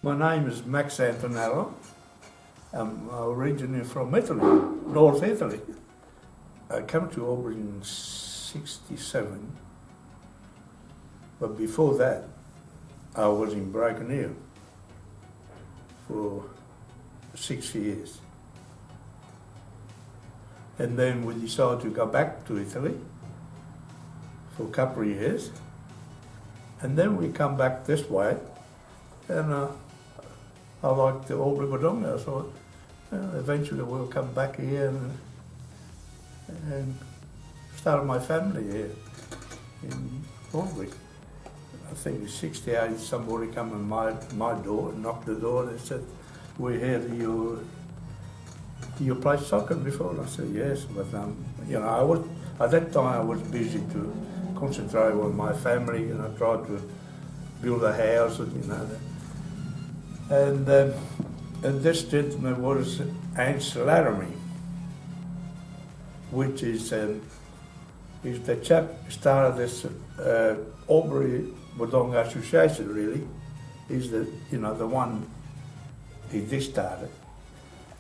My name is Max Antonello. I'm originally from Italy, North Italy. I came to Auburn in '67, but before that, I was in Brighton for 6 years. And then we decided to go back to Italy for a couple of years. And then we come back this way, and I liked the Aubrey Wodonga, so eventually we'll come back here and start my family here in Aubrey. I think in '68 somebody come on my door and knocked the door and said, "We heard you played soccer before?" And I said, "Yes," but I was at that time I was busy to concentrate on my family, tried to build a house, and this gentleman was Hans Laramie, which is the chap who started this Aubrey Wodonga Association. Really, he's the one he did started.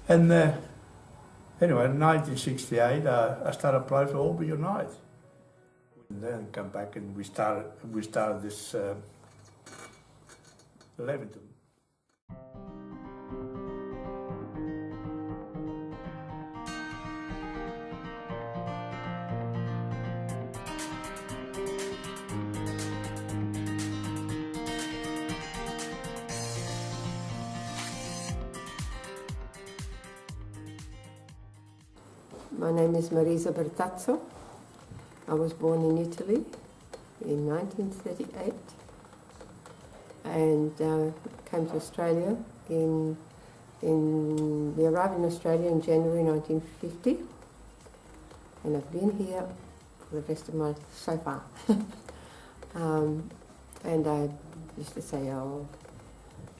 And anyway, in 1968, I started playing for Aubrey United. And then come back and we started this Leventon. My name is Marisa Bertazzo. I was born in Italy in 1938 and came to Australia we arrived in Australia in January 1950, and I've been here for the rest of my life so far. And I used to say, "Oh,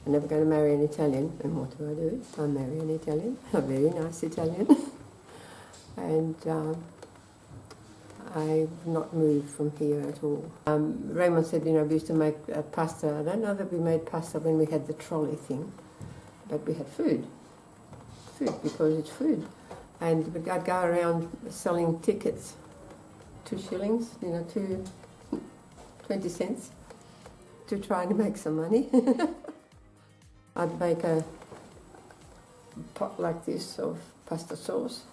I'm never going to marry an Italian," and what do? I marry an Italian, a very nice Italian. And I've not moved from here at all. Raymond said, we used to make pasta. I don't know that we made pasta when we had the trolley thing, but we had food because it's food. And I'd go around selling tickets, 2 shillings, 20 cents, to try to make some money. I'd make a pot like this of pasta sauce.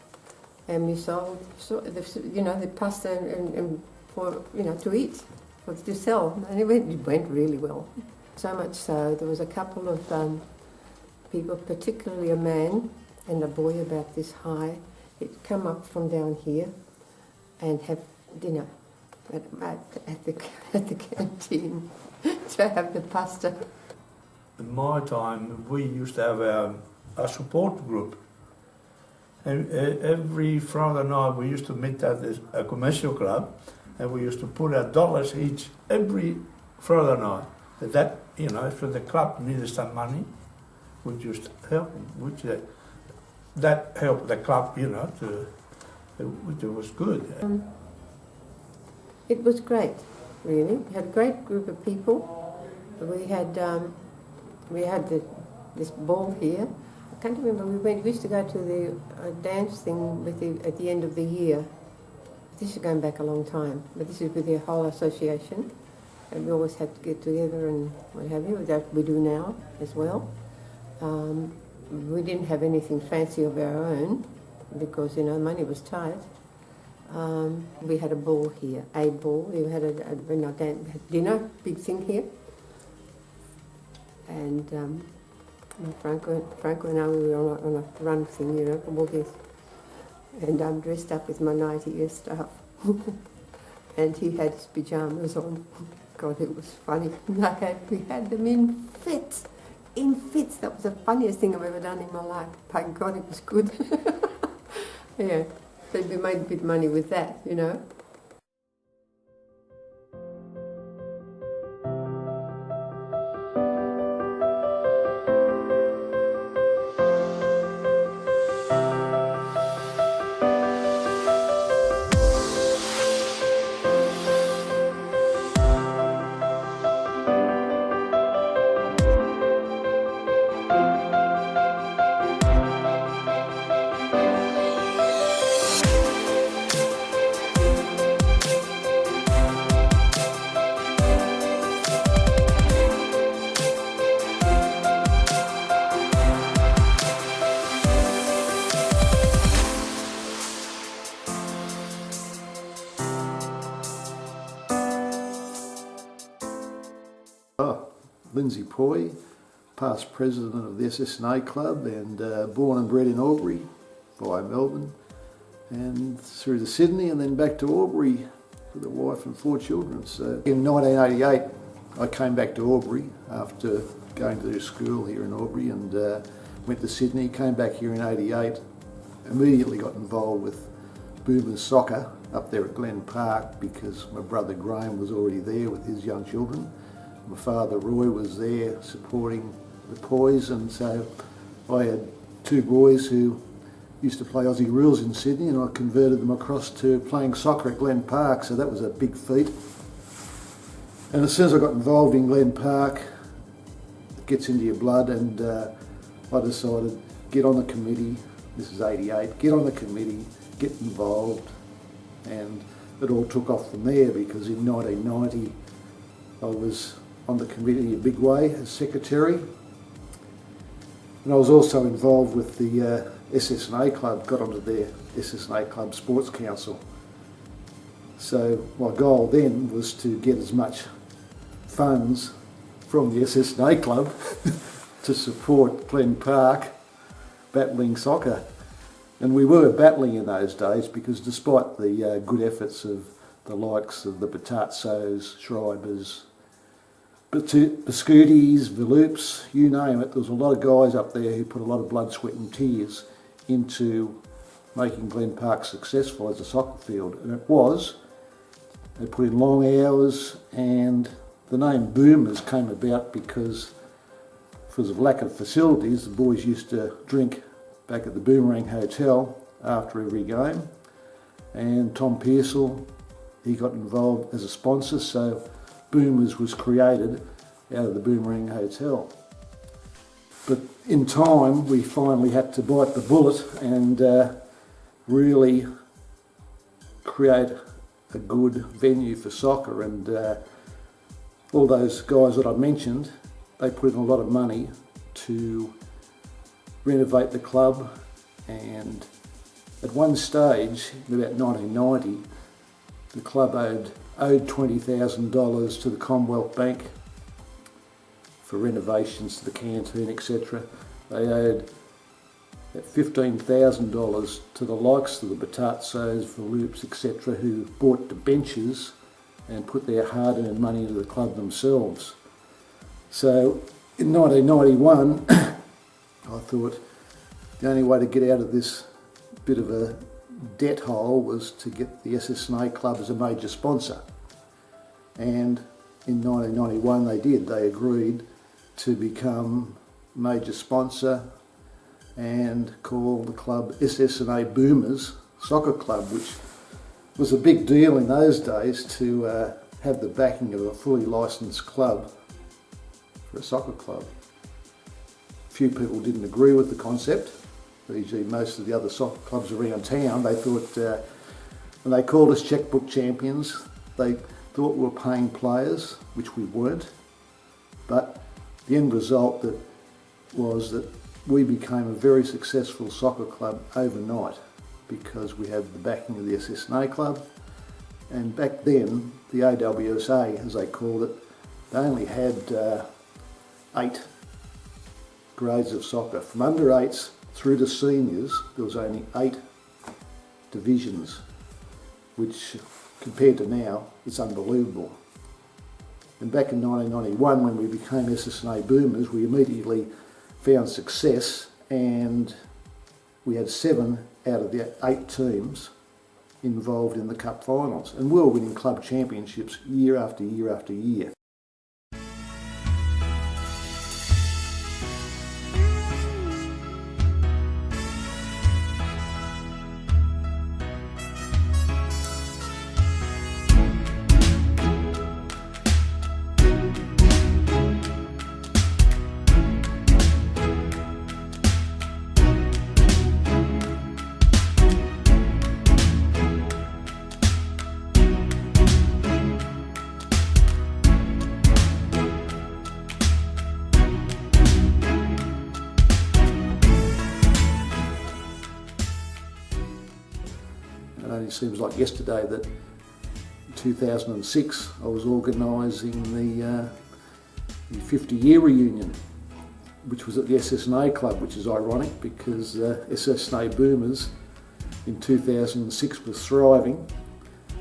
And we sold, the pasta and for to eat, or to sell, and it went really well. So much so, there was a couple of people, particularly a man and a boy about this high, he'd come up from down here and have dinner at the canteen to have the pasta. In my time, we used to have a support group. And every Friday night we used to meet at a commercial club, and we used to put out $1 each every Friday night. That if the club needed some money, we just help them. That helped the club, which was good. It was great, really. We had a great group of people. We had this ball here. I can't remember, we used to go to the dance thing at the end of the year. This is going back a long time, but this is with the whole association. And we always had to get together and what have you, that we do now as well. We didn't have anything fancy of our own because, money was tight. We had a ball here, We had a dinner, big thing here. And Franco and I, we were on a run thing, all this. And I'm dressed up with my 90-year stuff. And he had his pyjamas on. God, it was funny. We had them in fits. In fits. That was the funniest thing I've ever done in my life. By God, it was good. Yeah. So we made a bit of money with that, Lindsay Poy, past president of the SSNA Club and born and bred in Albury via Melbourne and through to Sydney and then back to Albury with a wife and 4 children. So in 1988 I came back to Albury after going to school here in Albury and went to Sydney, came back here in 88, immediately got involved with Boomers soccer up there at Glen Park because my brother Graham was already there with his young children. My father Roy was there supporting the boys, and so I had 2 boys who used to play Aussie rules in Sydney and I converted them across to playing soccer at Glen Park, so that was a big feat. And as soon as I got involved in Glen Park, it gets into your blood, and I decided get on the committee, this is 88, get on the committee, get involved, and it all took off from there because in 1990 I was on the committee in a big way as secretary, and I was also involved with the SSNA Club, got onto their SSNA Club Sports Council. So my goal then was to get as much funds from the SSNA Club to support Glen Park battling soccer. And we were battling in those days because despite the good efforts of the likes of the Bertazzos, Schreibers, Biscuitis, Viloops, you name it, there was a lot of guys up there who put a lot of blood, sweat and tears into making Glen Park successful as a soccer field. And it was. They put in long hours, and the name Boomers came about because of lack of facilities, the boys used to drink back at the Boomerang Hotel after every game, and Tom Pearsall, he got involved as a sponsor, so Boomers was created out of the Boomerang Hotel. But in time we finally had to bite the bullet and really create a good venue for soccer, and all those guys that I mentioned, they put in a lot of money to renovate the club, and at one stage, in about 1990, the club owed $20,000 to the Commonwealth Bank for renovations to the canteen, etc. They owed $15,000 to the likes of the Bertazzos, Viloops, etc., who bought the benches and put their hard-earned money into the club themselves. So in 1991, I thought the only way to get out of this bit of a debt hole was to get the SSNA Club as a major sponsor. And in 1991 they did. They agreed to become major sponsor and call the club SSNA Boomers Soccer Club, which was a big deal in those days to have the backing of a fully licensed club for a soccer club. Few people didn't agree with the concept. E.g. most of the other soccer clubs around town, they thought, when they called us chequebook champions, they thought we were paying players, which we weren't. But the end result was that we became a very successful soccer club overnight because we had the backing of the SSNA Club. And back then, the AWSA, as they called it, they only had 8 grades of soccer. From under 8s through to seniors, there was only 8 divisions, which compared to now, it's unbelievable. And back in 1991, when we became SSNA Boomers, we immediately found success, and we had 7 out of the 8 teams involved in the cup finals, and we were winning club championships year after year after year. It only seems like yesterday that in 2006 I was organising the the 50-year reunion, which was at the SSNA club, which is ironic because SSNA Boomers in 2006 was thriving.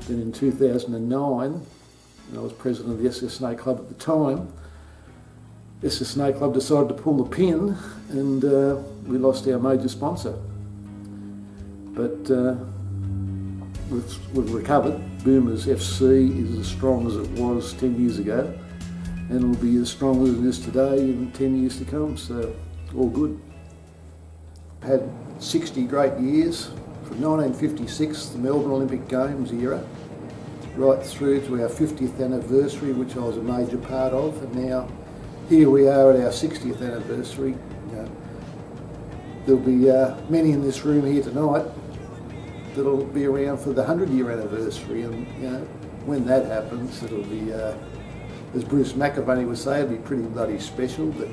Then in 2009, and I was president of the SSNA club at the time, SSNA club decided to pull the pin and we lost our major sponsor. But we've recovered. Boomers FC is as strong as it was 10 years ago, and will be as strong as it is today in 10 years to come, so all good. Had 60 great years, from 1956, the Melbourne Olympic Games era, right through to our 50th anniversary, which I was a major part of, and now here we are at our 60th anniversary. There'll be many in this room here tonight that'll be around for the 100-year anniversary, and when that happens, it'll be, as Bruce McAvaney would say, it'll be pretty bloody special. But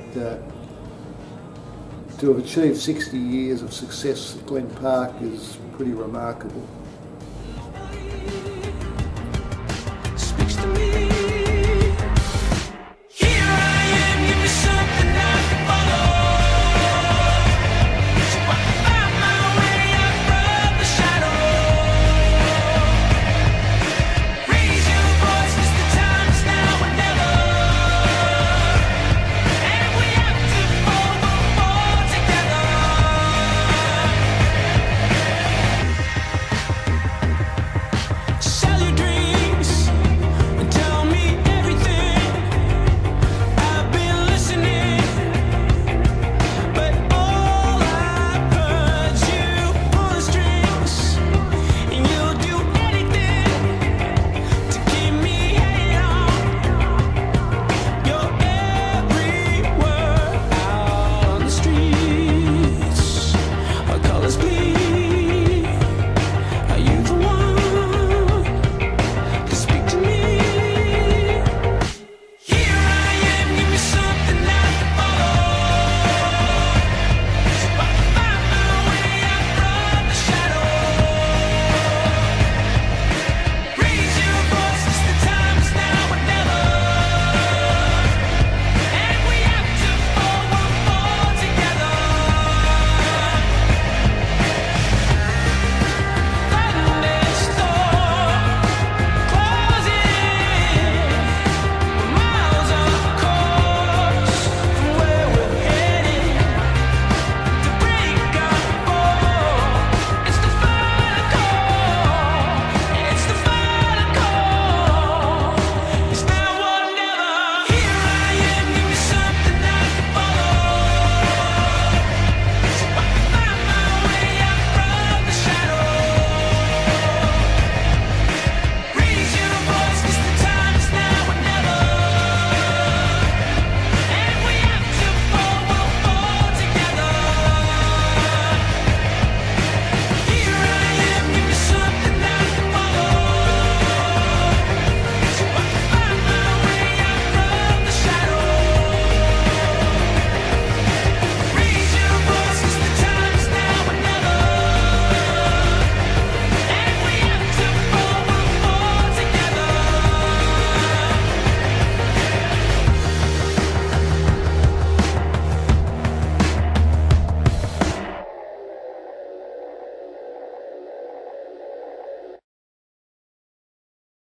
to have achieved 60 years of success at Glen Park is pretty remarkable.